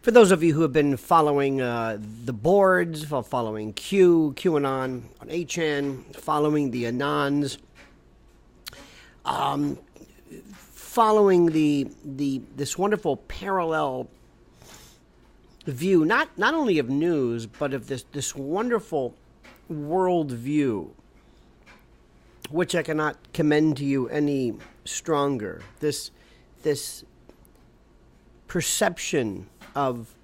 For those of you who have been following the boards, following QAnon on 8chan, following the Anons, following this wonderful parallel view, not only of news, but of this wonderful world view, which I cannot commend to you any stronger. This perception of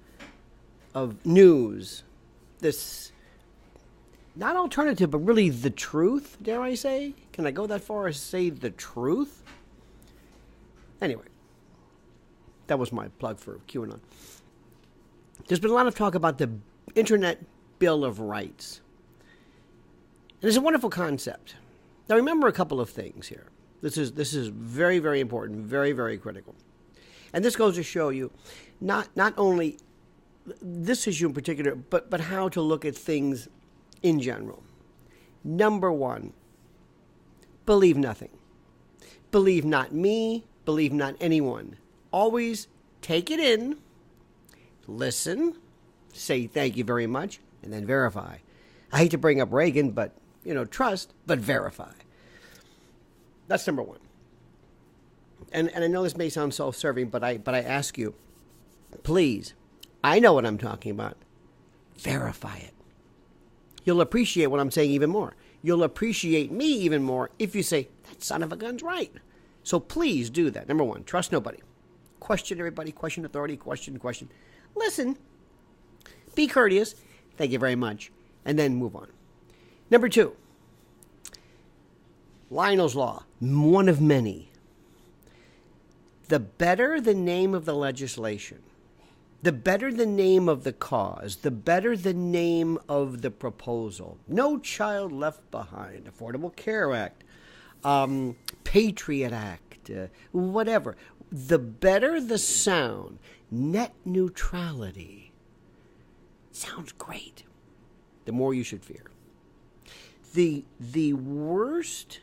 news, this not alternative, but really the truth, dare I say? Can I go that far as say the truth? Anyway, that was my plug for QAnon. There's been a lot of talk about the Internet Bill of Rights. And it's a wonderful concept. Now remember a couple of things here. This is very, very important, very, very critical. And this goes to show you not only this issue in particular, but how to look at things in general. Number one, believe nothing. Believe not me, believe not anyone. Always take it in, listen, say thank you very much, and then verify. I hate to bring up Reagan, but, trust, but verify. That's number one. And I know this may sound self-serving, but I ask you, please, I know what I'm talking about. Verify it. You'll appreciate what I'm saying even more. You'll appreciate me even more if you say, that son of a gun's right. So please do that. Number one, trust nobody. Question everybody, question authority, question. Listen, be courteous, thank you very much, and then move on. Number two, Lionel's Law, one of many. The better the name of the legislation, the better the name of the cause, the better the name of the proposal. No Child Left Behind, Affordable Care Act, Patriot Act, whatever. The better the sound, net neutrality, sounds great. The more you should fear. The worst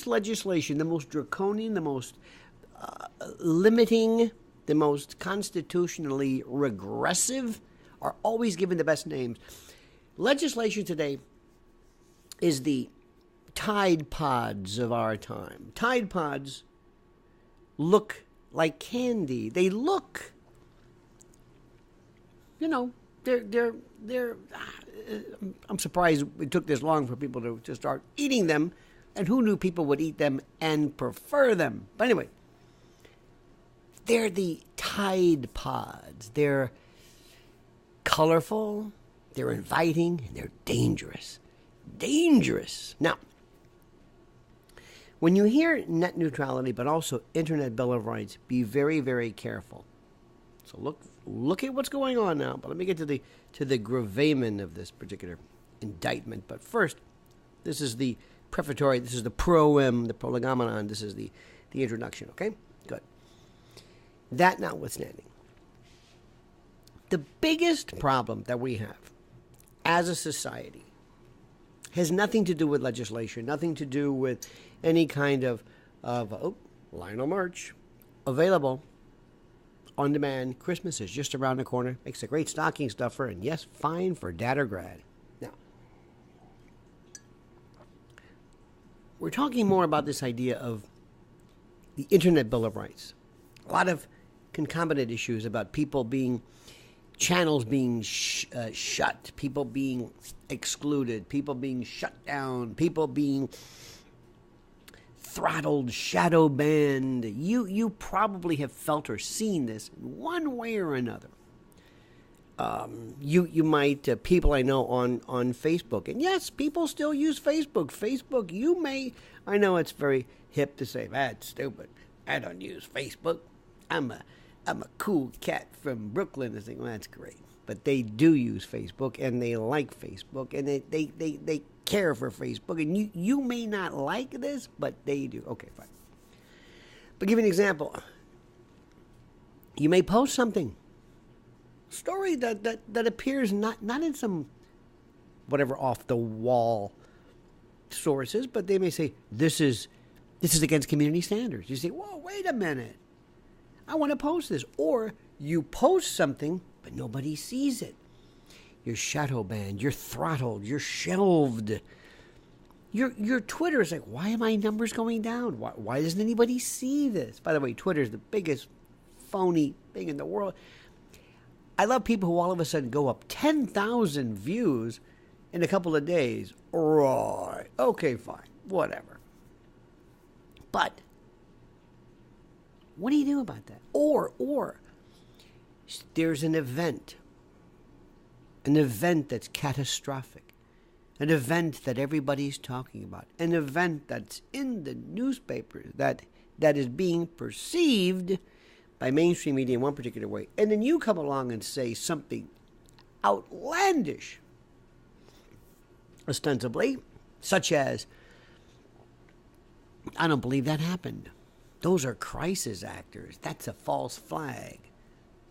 legislation, the most draconian, the most limiting, the most constitutionally regressive are always given the best names. Legislation today is the Tide Pods of our time. Tide Pods look like candy. They look, they're I'm surprised it took this long for people to start eating them. And who knew people would eat them and prefer them? But anyway, they're the Tide Pods. They're colorful, they're inviting, and they're dangerous. Dangerous. Now, when you hear net neutrality, but also Internet Bill of Rights, be very, very careful. So look at what's going on now. But let me get to the gravamen of this particular indictment. But first, this is the prefatory, this is the proem, the prolegomenon, this is the introduction, okay? Good. That notwithstanding, the biggest problem that we have as a society has nothing to do with legislation, nothing to do with any kind of Lionel merch available on demand. Christmas is just around the corner. Makes a great stocking stuffer, and yes, fine for dad or grad. Now, we're talking more about this idea of the Internet Bill of Rights. A lot of concomitant issues about channels being shut, people being excluded, people being shut down, people being throttled, shadow banned. You probably have felt or seen this in one way or another. You might, people I know on Facebook, and yes, people still use Facebook. Facebook, I know it's very hip to say, that's stupid. I don't use Facebook. I'm a cool cat from Brooklyn. I think, well, that's great. But they do use Facebook, and they like Facebook, and they care for Facebook. And you may not like this, but they do. Okay, fine. But give you an example. You may post something, story that appears not in some whatever off the wall sources, but they may say this is against community standards. You say, whoa, wait a minute, I want to post this, or You post something, but nobody sees it. You're shadow banned. You're throttled. You're shelved. Your Twitter is like, why are my numbers going down? Why doesn't anybody see this? By the way, Twitter is the biggest phony thing in the world. I love people who all of a sudden go up 10,000 views in a couple of days. Right. Okay, fine. Whatever. But what do you do about that? Or there's an event that's catastrophic. An event that everybody's talking about. An event that's in the newspapers that is being perceived by mainstream media in one particular way. And then you come along and say something outlandish, ostensibly, such as, I don't believe that happened. Those are crisis actors. That's a false flag.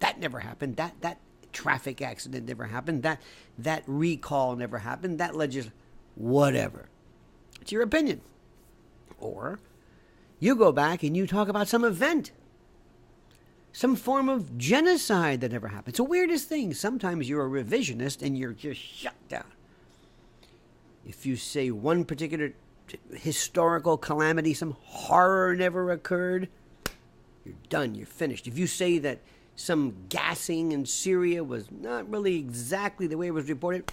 That never happened. That traffic accident never happened. That recall never happened. That whatever. It's your opinion. Or you go back and you talk about some event, some form of genocide that never happened. It's the weirdest thing. Sometimes you're a revisionist and you're just shut down. If you say one particular historical calamity, some horror never occurred, you're done. You're finished. If you say that some gassing in Syria was not really exactly the way it was reported.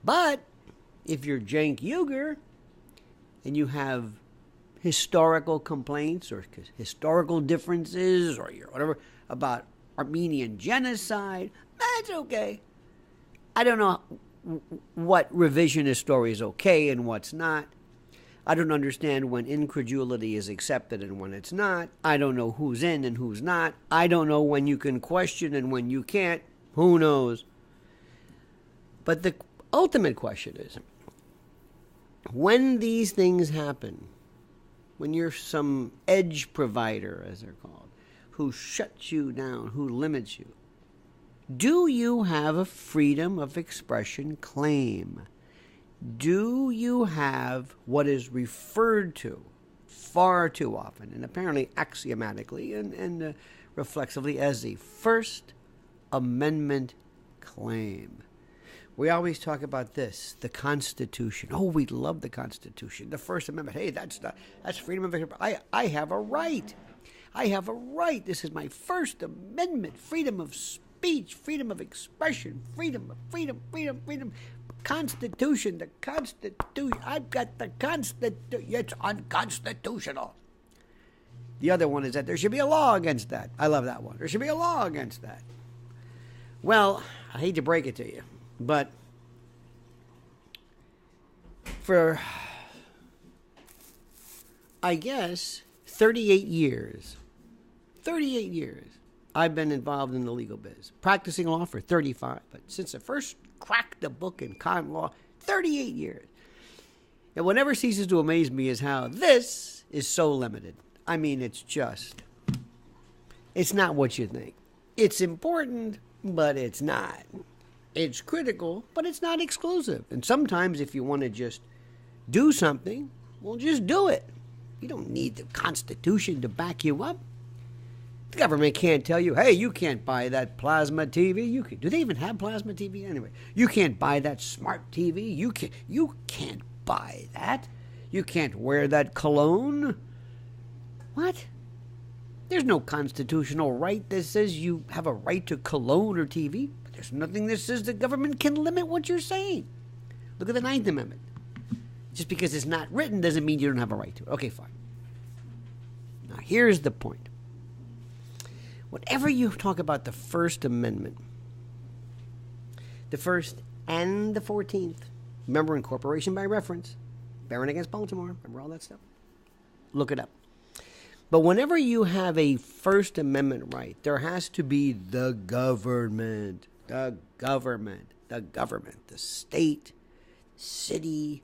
But if you're Cenk Uygur and you have historical complaints or historical differences or whatever about Armenian genocide, that's okay. I don't know what revisionist story is okay and what's not. I don't understand when incredulity is accepted and when it's not. I don't know who's in and who's not. I don't know when you can question and when you can't. Who knows? But the ultimate question is, when these things happen, when you're some edge provider, as they're called, who shuts you down, who limits you, do you have a freedom of expression claim? Do you have what is referred to far too often, and apparently axiomatically and reflexively, as the First Amendment claim? We always talk about this, the Constitution. Oh, we love the Constitution. The First Amendment. Hey, that's freedom of expression. I have a right. I have a right. This is my First Amendment. Freedom of speech, freedom of expression, freedom. Constitution, the Constitution. I've got the Constitution. It's unconstitutional. The other one is that there should be a law against that. I love that one. There should be a law against that. Well, I hate to break it to you, but for, I guess, 38 years, I've been involved in the legal biz. Practicing law for 35, but since I first cracked the book in con law, 38 years. And what never ceases to amaze me is how this is so limited. I mean, it's not what you think. It's important, but it's not. It's critical, but it's not exclusive. And sometimes if you want to just do something, well, just do it. You don't need the Constitution to back you up. The government can't tell you, hey, you can't buy that plasma TV. Do they even have plasma TV? Anyway, you can't buy that smart TV. You can't buy that. You can't wear that cologne. What? There's no constitutional right that says you have a right to cologne or TV. But there's nothing that says the government can limit what you're saying. Look at the Ninth Amendment. Just because it's not written doesn't mean you don't have a right to it. Okay, fine. Now, here's the point. Whenever you talk about the First Amendment, the First and the 14th, remember incorporation by reference, Barron against Baltimore, remember all that stuff? Look it up. But whenever you have a First Amendment right, there has to be the government, the state, city,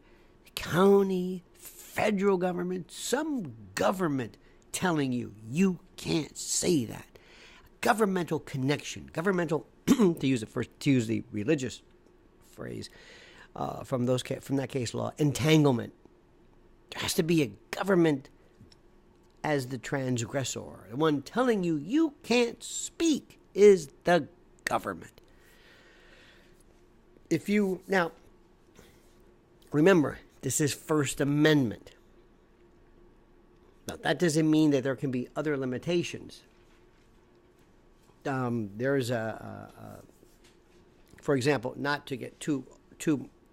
county, federal government, some government telling you can't say that. Governmental connection, governmental, to use the religious phrase from that case law, entanglement. There has to be a government as the transgressor. The one telling you you can't speak is the government. Now, remember, this is First Amendment. Now, that doesn't mean that there can be other limitations. There's for example, not to get too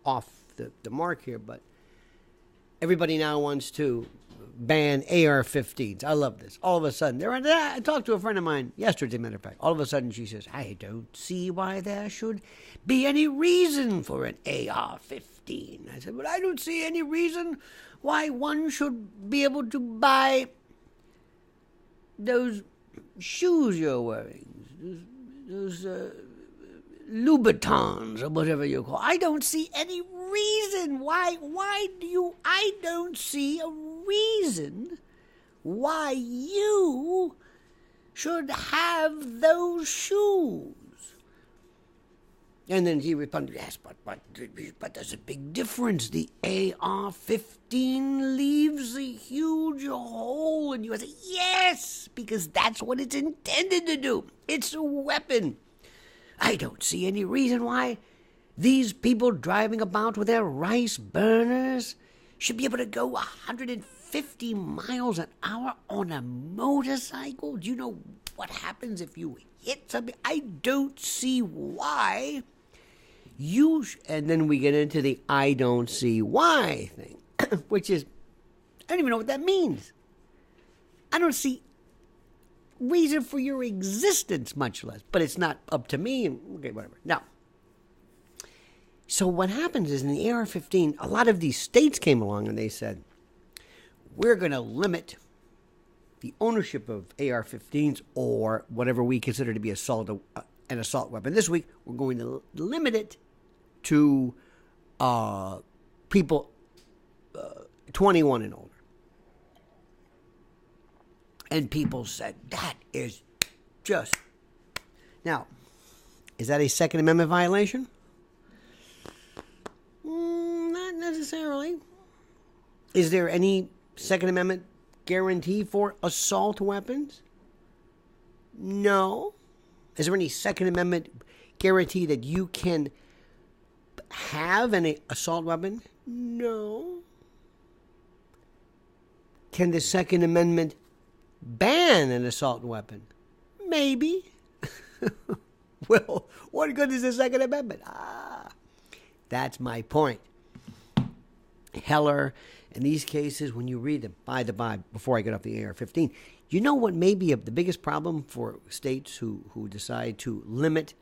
off the mark here, but everybody now wants to ban AR-15s. I love this. All of a sudden, I talked to a friend of mine yesterday, as a matter of fact. All of a sudden, she says, I don't see why there should be any reason for an AR-15. I said, but I don't see any reason why one should be able to buy those shoes you're wearing, those Louboutins or whatever you call. I don't see any reason why. I don't see a reason why you should have those shoes. And then he responded, yes, but there's a big difference. The AR-15 leaves a huge hole in you. I say, yes, because that's what it's intended to do. It's a weapon. I don't see any reason why these people driving about with their rice burners should be able to go 150 miles an hour on a motorcycle. Do you know what happens if you hit something? I don't see why and then we get into the I don't see why thing, which is, I don't even know what that means. I don't see reason for your existence, much less. But it's not up to me. Okay, whatever. Now, so what happens is in the AR-15, a lot of these states came along and they said, we're going to limit the ownership of AR-15s or whatever we consider to be an assault weapon. This week, we're going to limit it to people 21 and older. And people said, that is just... Now, is that a Second Amendment violation? Not necessarily. Is there any Second Amendment guarantee for assault weapons? No. Is there any Second Amendment guarantee that you can have an assault weapon? No. Can the Second Amendment ban an assault weapon? Maybe. Well, what good is the Second Amendment? That's my point. Heller, in these cases, when you read them, by the by, before I get off the AR-15, you know what may be the biggest problem for states who decide to limit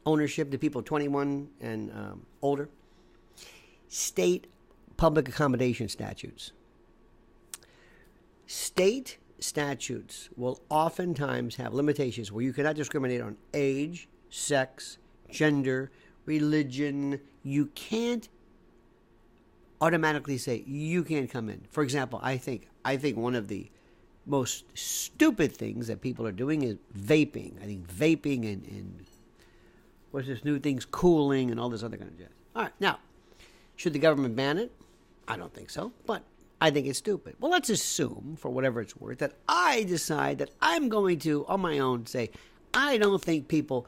ownership to people 21 and older? State public accommodation statutes. State statutes will oftentimes have limitations where you cannot discriminate on age, sex, gender, religion. You can't automatically say you can't come in. For example, I think one of the most stupid things that people are doing is vaping. I think vaping and what's this new things, cooling and all this other kind of jazz. All right, now, should the government ban it? I don't think so, but I think it's stupid. Well, let's assume, for whatever it's worth, that I decide that I'm going to, on my own, say, I don't think people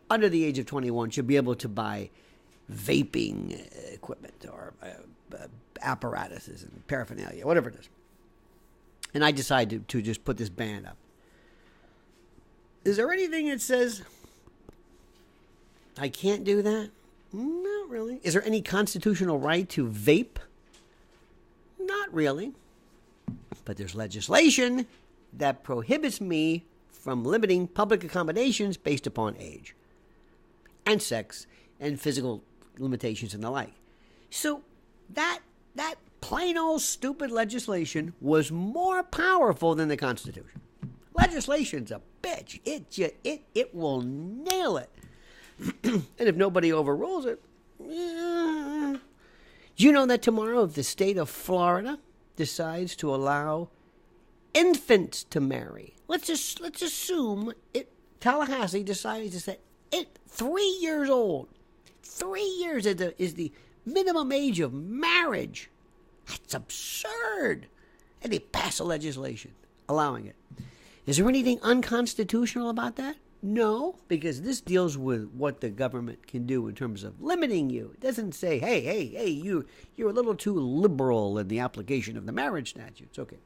under the age of 21 should be able to buy vaping equipment or apparatuses and paraphernalia, whatever it is. And I decide to just put this ban up. Is there anything that says I can't do that? Not really. Is there any constitutional right to vape? Not really. But there's legislation that prohibits me from limiting public accommodations based upon age and sex and physical limitations and the like. So that plain old stupid legislation was more powerful than the Constitution. Legislation's a bitch. It will nail it. And if nobody overrules it, do you know that tomorrow if the state of Florida decides to allow infants to marry, let's assume Tallahassee decides to say 3 years old. 3 years is the minimum age of marriage. That's absurd. And they pass a legislation. allowing it. Is there anything unconstitutional about that? No, because this deals with what the government can do in terms of limiting you. It doesn't say, hey, you're a little too liberal in the application of the marriage statutes. Okay.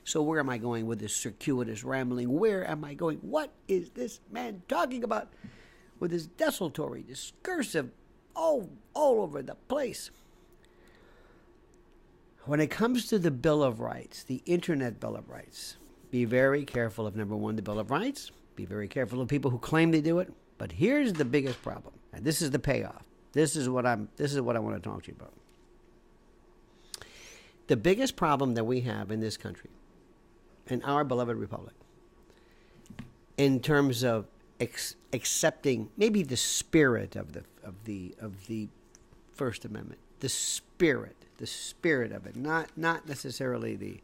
So where am I going with this circuitous rambling? Where am I going? What is this man talking about with his desultory, discursive, all over the place? When it comes to the Bill of Rights, the Internet Bill of Rights, be very careful of, number one, the Bill of Rights. Be very careful of people who claim they do it. But here's the biggest problem, and this is the payoff. This is what I want to talk to you about. The biggest problem that we have in this country, in our beloved republic, in terms of accepting maybe the spirit of the First Amendment, the spirit of it, not necessarily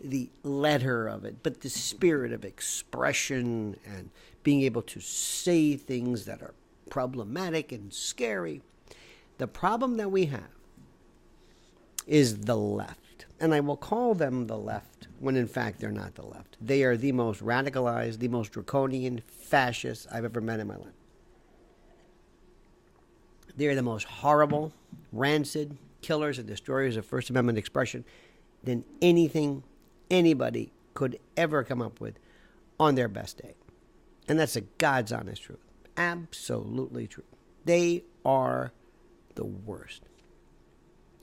the letter of it, but the spirit of expression and being able to say things that are problematic and scary. The problem that we have is the left. And I will call them the left when in fact they're not the left. They are the most radicalized, the most draconian fascists I've ever met in my life. They are the most horrible, rancid killers and destroyers of First Amendment expression than anything anybody could ever come up with on their best day. And that's a God's honest truth. Absolutely true. They are the worst.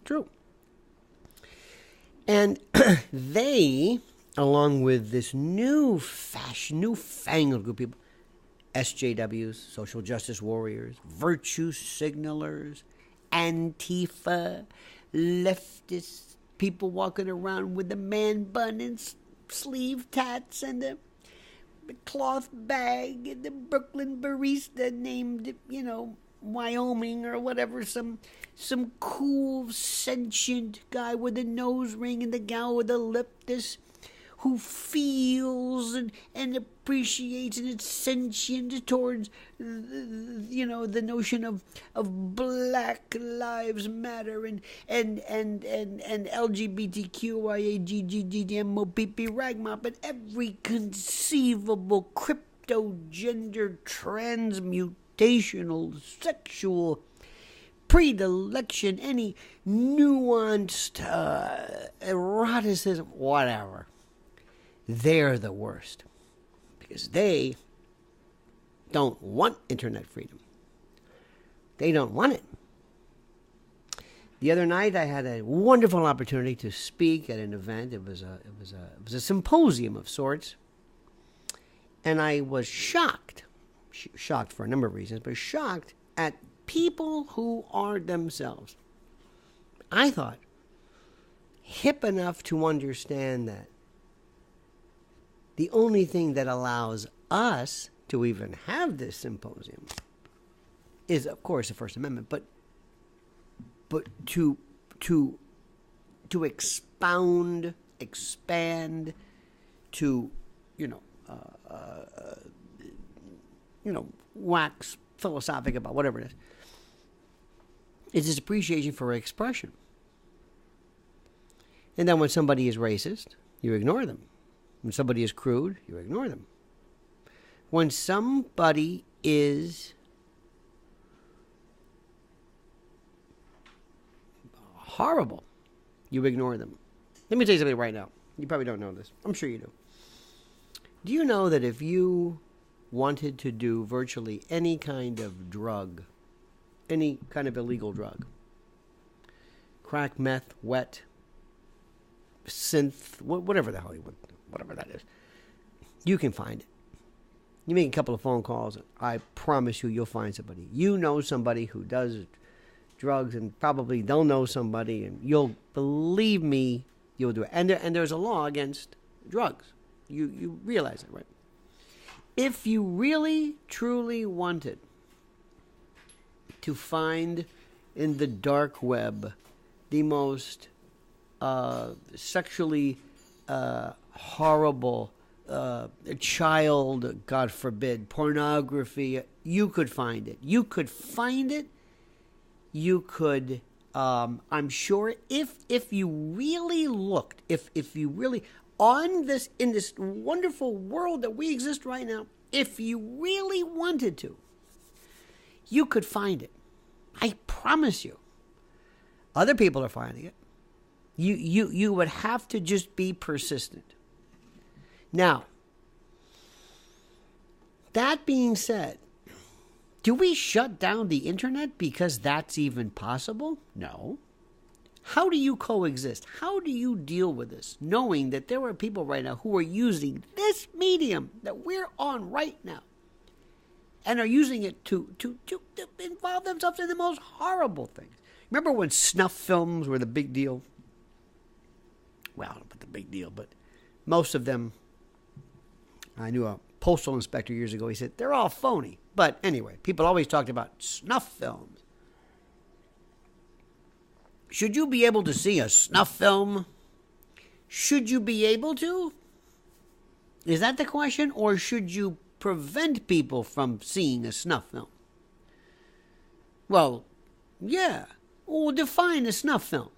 True. And they, along with this newfangled group of people, SJWs, social justice warriors, virtue signalers, Antifa, leftists, people walking around with the man bun and sleeve tats and the cloth bag and the Brooklyn barista named, Wyoming or whatever, some cool, sentient guy with a nose ring and the gal with a lip who feels and appreciates and is sentient towards, the notion of Black Lives Matter and LGBTQIAGGGMOPP ragmop and every conceivable crypto gender transmutational sexual predilection, any nuanced eroticism, whatever. They're the worst because they don't want internet freedom. They don't want it. The other night, I had a wonderful opportunity to speak at an event. It was a symposium of sorts, and I was shocked for a number of reasons, but shocked at people who are themselves, I thought, hip enough to understand that the only thing that allows us to even have this symposium is, of course, the First Amendment, but to expand, to wax philosophic about whatever it is this appreciation for expression. And then when somebody is racist, you ignore them. When somebody is crude, you ignore them. When somebody is horrible, you ignore them. Let me tell you something right now. You probably don't know this. I'm sure you do. Do you know that if you wanted to do virtually any kind of drug, any kind of illegal drug, crack, meth, wet, synth, whatever the hell you want, whatever that is, you can find it. You make a couple of phone calls, and I promise you'll find somebody. You know somebody who does drugs, and probably they'll know somebody, and you'll, believe me, you'll do it. And there's a law against drugs. You realize it, right? If you really, truly wanted to find in the dark web the most sexually horrible child, God forbid, pornography, you could find it. You could find it. You could, I'm sure, if you really looked, if you really, in this wonderful world that we exist right now, if you really wanted to, you could find it. I promise you. Other people are finding it. You would have to just be persistent. Now, that being said, do we shut down the internet because that's even possible? No. How do you coexist? How do you deal with this, knowing that there are people right now who are using this medium that we're on right now and are using it to involve themselves in the most horrible things? Remember when snuff films were the big deal? Well, not the big deal, but most of them, I knew a postal inspector years ago, he said, they're all phony. But anyway, people always talked about snuff films. Should you be able to see a snuff film? Should you be able to? Is that the question? Or should you prevent people from seeing a snuff film? Well, yeah. Well, define a snuff film.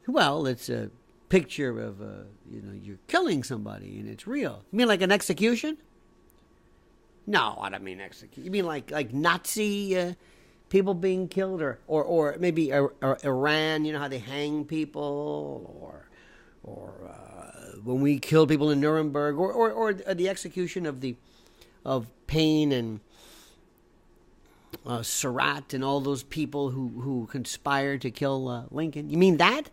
Well, it's a picture of, you're killing somebody and it's real. You mean like an execution? No, I don't mean execution. You mean like Nazi people being killed, or maybe Iran? You know how they hang people, or when we killed people in Nuremberg, or the execution of Paine and Surratt and all those people who conspired to kill Lincoln. You mean that?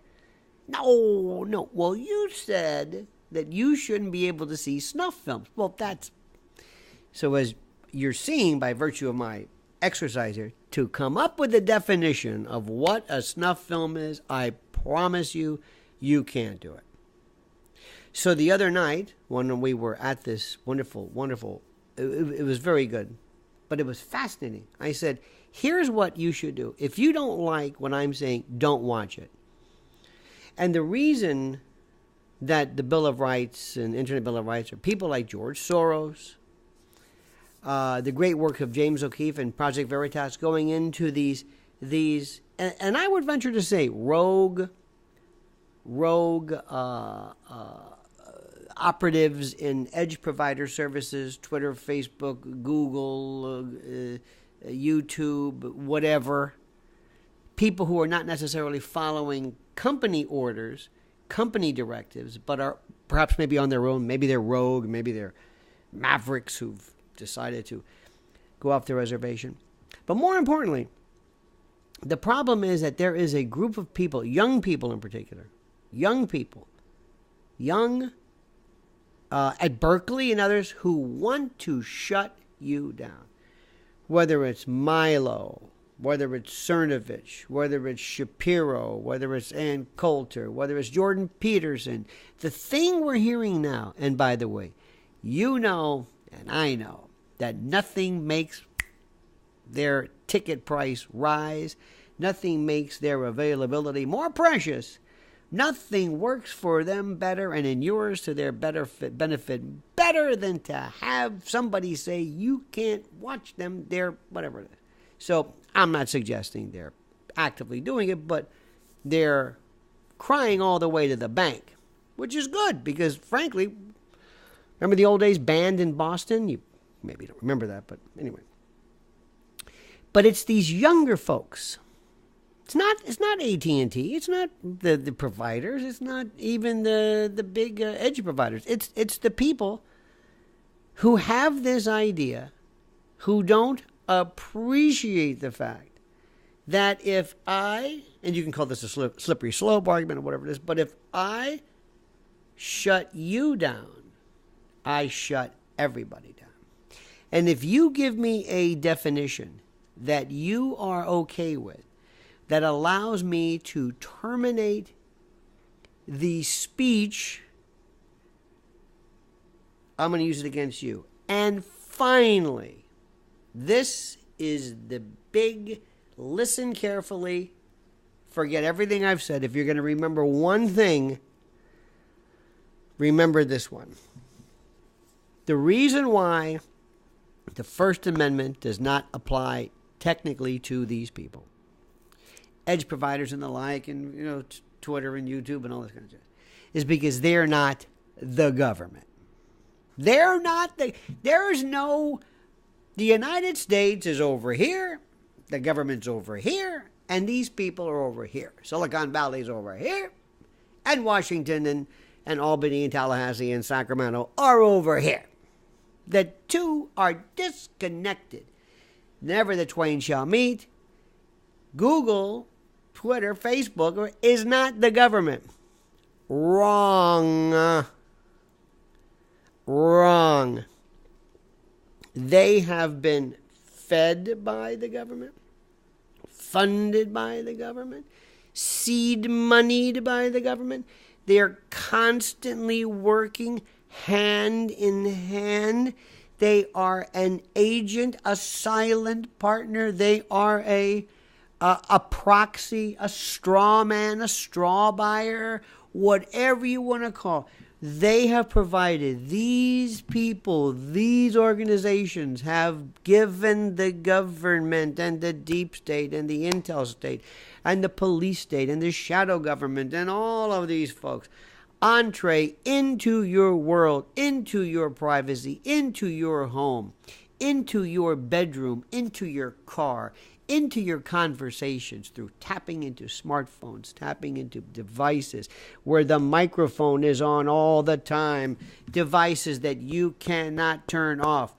No. Well, you said that you shouldn't be able to see snuff films. Well, that's... So as you're seeing by virtue of my exercise here, to come up with a definition of what a snuff film is, I promise you, you can't do it. So the other night, when we were at this wonderful, it was very good, but it was fascinating. I said, here's what you should do. If you don't like what I'm saying, don't watch it. And the reason that the Bill of Rights and Internet Bill of Rights are people like George Soros, the great work of James O'Keefe and Project Veritas going into these and I would venture to say rogue operatives in edge provider services, Twitter, Facebook, Google, YouTube, whatever. People who are not necessarily following company orders, company directives, but are perhaps maybe on their own. Maybe they're rogue, maybe they're mavericks who've decided to go off the reservation. But more importantly, the problem is that there is a group of people, young people in particular, young at Berkeley and others, who want to shut you down. Whether it's Milo, whether it's Cernovich, whether it's Shapiro, whether it's Ann Coulter, whether it's Jordan Peterson. The thing we're hearing now, and by the way, you know and I know that nothing makes their ticket price rise, nothing makes their availability more precious, nothing works for them better and inures to their benefit better than to have somebody say you can't watch them, they're whatever it is. So I'm not suggesting they're actively doing it, but they're crying all the way to the bank, which is good because, frankly, remember the old days, Banned in Boston? You maybe don't remember that, but anyway. But it's these younger folks. It's not AT&T. It's not the providers. It's not even the big edge providers. It's the people who have this idea, who don't appreciate the fact that if I, and you can call this a slippery slope argument or whatever it is, but if I shut you down, I shut everybody down. And if you give me a definition that you are okay with, that allows me to terminate the speech, I'm going to use it against you. And finally, this is the big, listen carefully, forget everything I've said. If you're going to remember one thing, remember this one. The reason why the First Amendment does not apply technically to these people, edge providers and the like, and Twitter and YouTube and all this kind of stuff, is because they're not the government. They're not the United States is over here, the government's over here, and these people are over here. Silicon Valley's over here, and Washington and Albany and Tallahassee and Sacramento are over here. The two are disconnected. Never the twain shall meet. Google, Twitter, Facebook is not the government. Wrong. Wrong. They have been fed by the government, funded by the government, seed moneyed by the government. They are constantly working hand in hand. They are an agent, a silent partner. They are a proxy, a straw man, a straw buyer, whatever you want to call. They have provided, these people, these organizations have given the government and the deep state and the intel state and the police state and the shadow government and all of these folks entree into your world, into your privacy, into your home, into your bedroom, into your car, into your conversations through tapping into smartphones, tapping into devices where the microphone is on all the time, devices that you cannot turn off,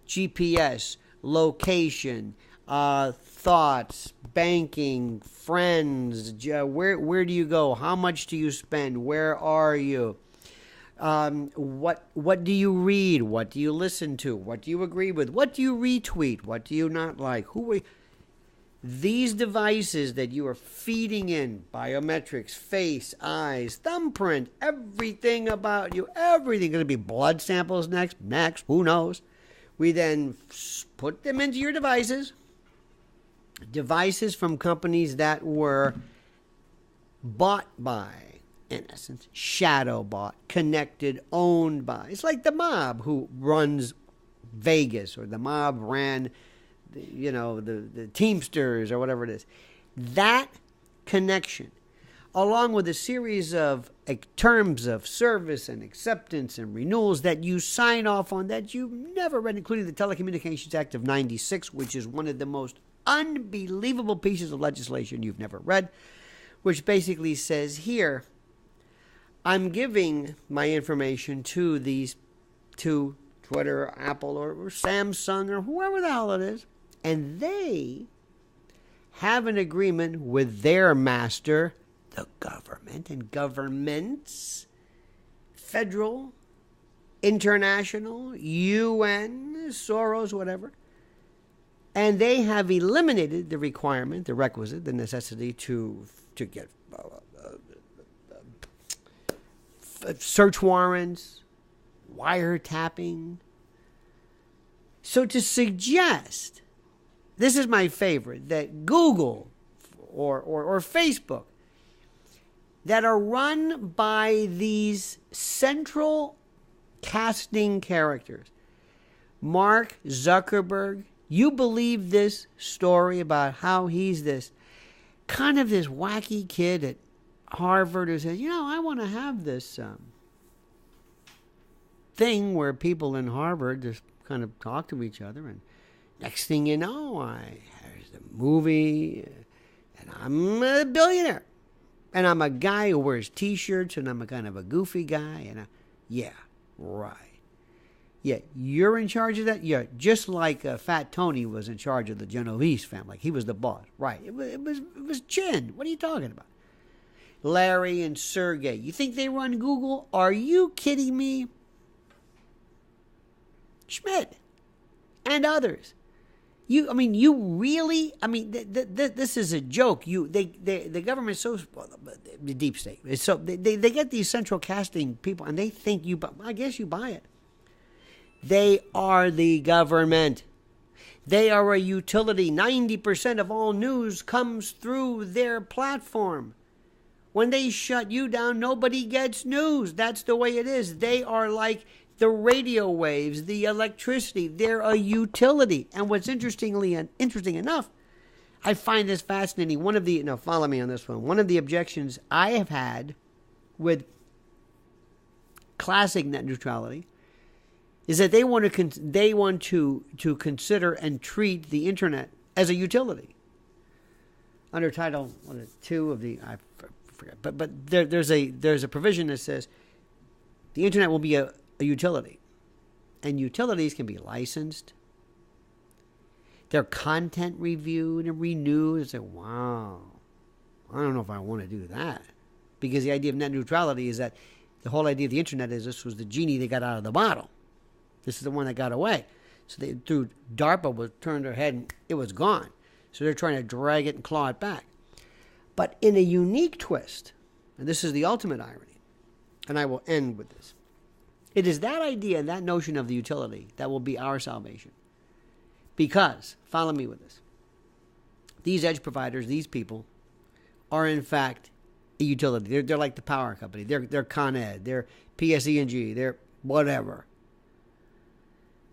GPS, location, thoughts, banking, friends, where do you go, how much do you spend, where are you, what do you read, what do you listen to, what do you agree with, what do you retweet, what do you not like, these devices that you are feeding in, biometrics, face, eyes, thumbprint, everything about you, everything, going to be blood samples next, who knows. We then put them into your devices from companies that were bought by, in essence, shadow bought, connected, owned by. It's like the mob who runs Vegas, or the mob ran the Teamsters or whatever it is. That connection, along with a series of terms of service and acceptance and renewals that you sign off on that you've never read, including the Telecommunications Act of 96, which is one of the most unbelievable pieces of legislation you've never read, which basically says here, I'm giving my information to these two, Twitter, Apple, or Samsung, or whoever the hell it is, and they have an agreement with their master, the government, and governments, federal, international, UN, Soros, whatever, and they have eliminated the requirement, the requisite, the necessity to get search warrants, wiretapping. So to suggest, this is my favorite, that Google or Facebook, that are run by these central casting characters, Mark Zuckerberg, you believe this story about how he's this kind of this wacky kid at Harvard who says, I want to have this thing where people in Harvard just kind of talk to each other, and next thing you know, there's a movie, and I'm a billionaire, and I'm a guy who wears T-shirts, and I'm a kind of a goofy guy, and yeah, right. Yeah, you're in charge of that? Yeah, just like Fat Tony was in charge of the Genovese family. He was the boss. Right. It was Chin. What are you talking about? Larry and Sergey. You think they run Google? Are you kidding me? Schmidt and others. You really, this is a joke. The government's so, the deep state. So they get these central casting people, and they think I guess you buy it. They are the government. They are a utility. 90% of all news comes through their platform. When they shut you down, nobody gets news. That's the way it is. They are like the radio waves, the electricity. They're a utility. And what's interesting enough, I find this fascinating. Follow me on this one. One of the objections I have had with classic net neutrality, is that they want to consider and treat the internet as a utility. Under Title 2 of the, I forget, but there's a provision that says the internet will be a utility, and utilities can be licensed. Their content reviewed and renewed. It's like, wow, I don't know if I want to do that, because the idea of net neutrality is that the whole idea of the internet is this was the genie they got out of the bottle. This is the one that got away. So DARPA turned their head and it was gone. So they're trying to drag it and claw it back. But in a unique twist, and this is the ultimate irony, and I will end with this, it is that idea and that notion of the utility that will be our salvation. Because, follow me with this, these edge providers, these people, are in fact a utility. They're like the power company. They're Con Ed. They're PSE&G. They're whatever.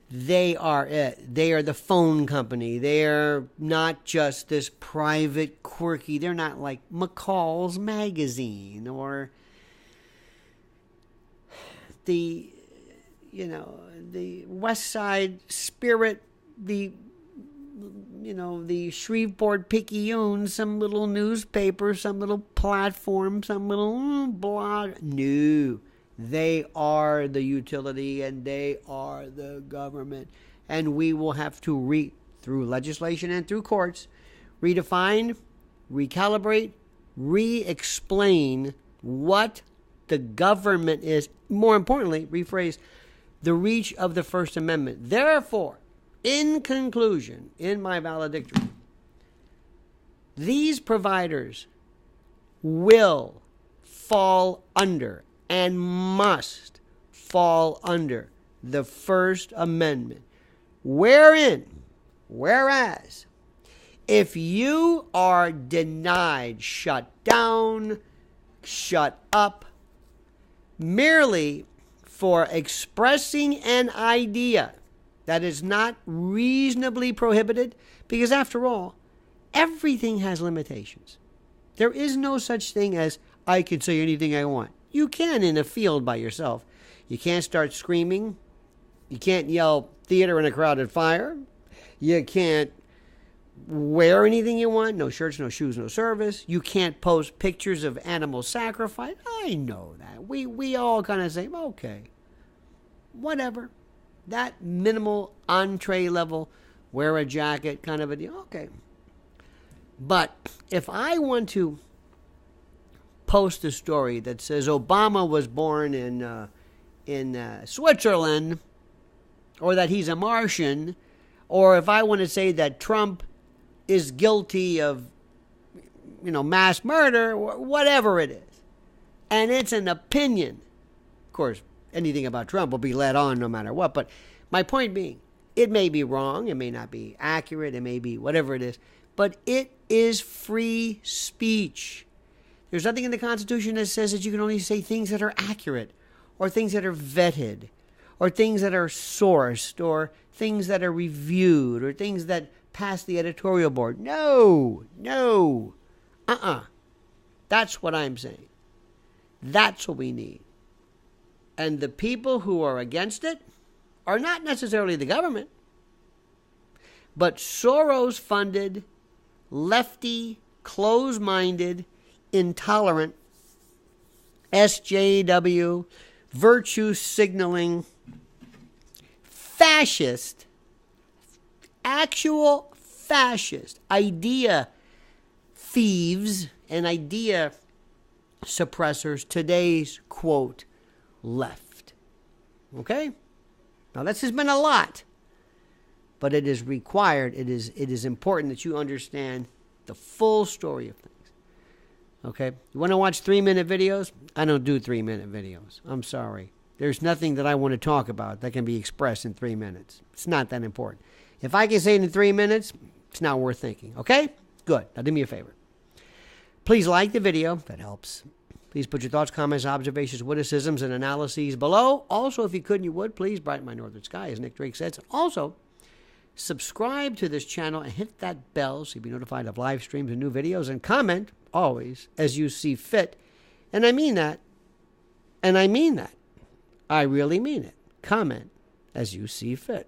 They are it. They are the phone company. They're not just this private, quirky. They're not like McCall's Magazine or the West Side Spirit, the Shreveport Picayune, some little newspaper, some little platform, some little blog. No. They are the utility and they are the government. And we will have to, through legislation and through courts, redefine, recalibrate, re-explain what the government is. More importantly, rephrase the reach of the First Amendment. Therefore, in conclusion, in my valedictory, these providers will fall under and must fall under the First Amendment, whereas if you are denied, shut down, shut up, merely for expressing an idea that is not reasonably prohibited, because after all, everything has limitations. There is no such thing as I can say anything I want. You can in a field by yourself. You can't start screaming. You can't yell theater in a crowded fire. You can't wear anything you want. No shirts, no shoes, no service. You can't post pictures of animal sacrifice. I know that. We all kind of say, okay, whatever. That minimal entree level, wear a jacket kind of a deal. Okay. But if I want to post a story that says Obama was born in Switzerland, or that he's a Martian, or if I want to say that Trump is guilty of, mass murder, whatever it is, and it's an opinion. Of course, anything about Trump will be let on no matter what. But my point being, it may be wrong, it may not be accurate, it may be whatever it is, but it is free speech. There's nothing in the Constitution that says that you can only say things that are accurate, or things that are vetted, or things that are sourced, or things that are reviewed, or things that pass the editorial board. No. That's what I'm saying. That's what we need. And the people who are against it are not necessarily the government, but Soros-funded, lefty, close-minded, intolerant, SJW, virtue signaling, fascist, actual fascist, idea thieves and idea suppressors, today's, quote, left. Okay? Now, this has been a lot, but it is required, it is important that you understand the full story of things. Okay? You want to watch 3-minute videos? I don't do 3-minute videos. I'm sorry. There's nothing that I want to talk about that can be expressed in 3 minutes. It's not that important. If I can say it in 3 minutes, it's not worth thinking. Okay? Good. Now do me a favor. Please like the video. That helps. Please put your thoughts, comments, observations, witticisms, and analyses below. Also, if you could and you would, please brighten my northern sky, as Nick Drake says. Also, subscribe to this channel and hit that bell so you'll be notified of live streams and new videos. And comment, always, as you see fit. And I mean that. And I mean that. I really mean it. Comment as you see fit.